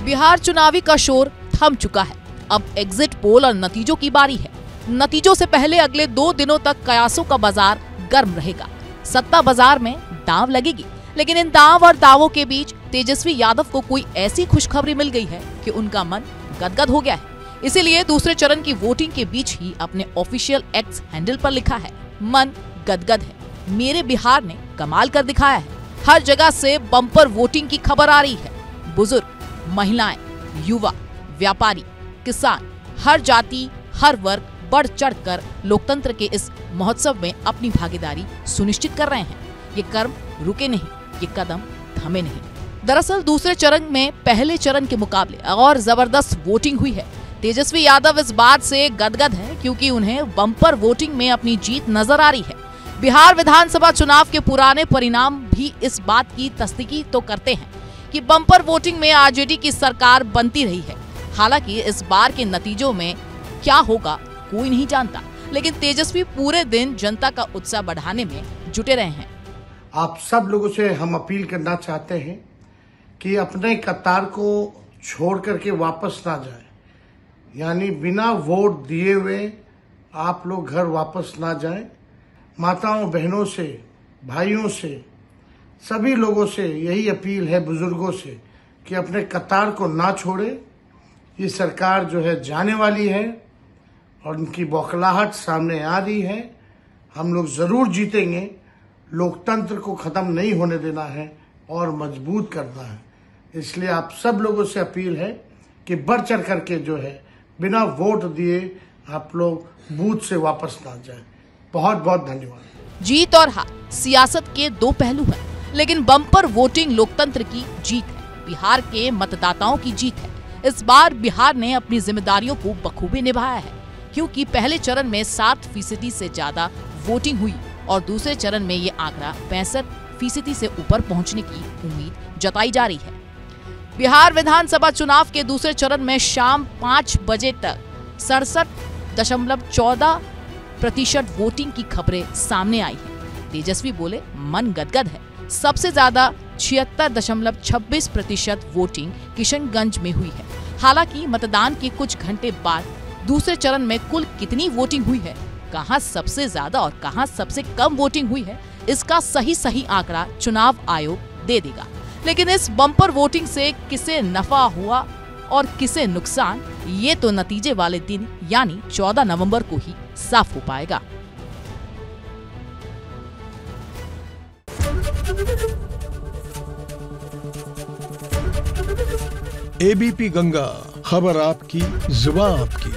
बिहार चुनावी का शोर थम चुका है। अब एग्जिट पोल और नतीजों की बारी है। नतीजों से पहले अगले 2 दिनों तक कयासों का बाजार गर्म रहेगा। सत्ता बाजार में दांव लगेगी, लेकिन इन दांव और दावों के बीच तेजस्वी यादव को कोई ऐसी खुशखबरी मिल गई है कि उनका मन गदगद हो गया है। इसीलिए दूसरे चरण की वोटिंग के बीच ही अपने ऑफिशियल एक्स हैंडल पर लिखा है, मन गदगद है, मेरे बिहार ने कमाल कर दिखाया है। हर जगह से बम्पर वोटिंग की खबर आ रही है। बुजुर्ग, महिलाएं, युवा, व्यापारी, किसान, हर जाति, हर वर्ग बढ़ चढ़कर लोकतंत्र के इस महोत्सव में अपनी भागीदारी सुनिश्चित कर रहे हैं। ये कर्म रुके नहीं, ये कदम थमे नहीं। दरअसल दूसरे चरण में पहले चरण के मुकाबले और जबरदस्त वोटिंग हुई है। तेजस्वी यादव इस बात से गदगद है क्योंकि उन्हें बम्पर वोटिंग में अपनी जीत नजर आ रही है। बिहार विधानसभा चुनाव के पुराने परिणाम भी इस बात की तस्दीकी तो करते हैं कि बम्पर वोटिंग में आरजेडी की सरकार बनती रही है। हालांकि इस बार के नतीजों में क्या होगा कोई नहीं जानता, लेकिन तेजस्वी पूरे दिन जनता का उत्साह बढ़ाने में जुटे रहे हैं। आप सब लोगों से हम अपील करना चाहते हैं कि अपने कतार को छोड़ करके वापस ना जाए, यानी बिना वोट दिए हुए आप लोग घर वापस ना जाएं। माताओं, बहनों से, भाइयों से, सभी लोगों से यही अपील है, बुजुर्गों से, कि अपने कतार को ना छोड़े। ये सरकार जो है जाने वाली है और उनकी बौखलाहट सामने आ रही है। हम लोग जरूर जीतेंगे। लोकतंत्र को खत्म नहीं होने देना है और मजबूत करना है। इसलिए आप सब लोगों से अपील है कि बढ़ चढ़ करके जो है बिना वोट दिए आप लोग बूथ से वापस ना जाएं। बहुत बहुत धन्यवाद। जीत और हार सियासत के 2 पहलू हैं, लेकिन बम्पर वोटिंग लोकतंत्र की जीत है, बिहार के मतदाताओं की जीत है। इस बार बिहार ने अपनी जिम्मेदारियों को बखूबी निभाया है, क्योंकि पहले चरण में 7% से ज्यादा वोटिंग हुई और दूसरे चरण में ये आंकड़ा 65% से ऊपर पहुंचने की उम्मीद जताई जा रही है। बिहार विधानसभा चुनाव के दूसरे चरण में शाम 5 बजे तक 67.14% वोटिंग की खबरें सामने आई है। तेजस्वी बोले, मन गदगद है। सबसे ज्यादा 76.26% वोटिंग किशनगंज में हुई है। हालांकि मतदान के कुछ घंटे बाद दूसरे चरण में कुल कितनी वोटिंग हुई है, कहां सबसे ज्यादा और कहां सबसे कम वोटिंग हुई है, इसका सही आंकड़ा चुनाव आयोग दे देगा। लेकिन इस बम्पर वोटिंग से किसे नफा हुआ और किसे नुकसान, ये तो नतीजे वाले दिन यानी 14 नवंबर को ही साफ हो पाएगा। एबीपी गंगा, खबर आपकी, जुबान आपकी।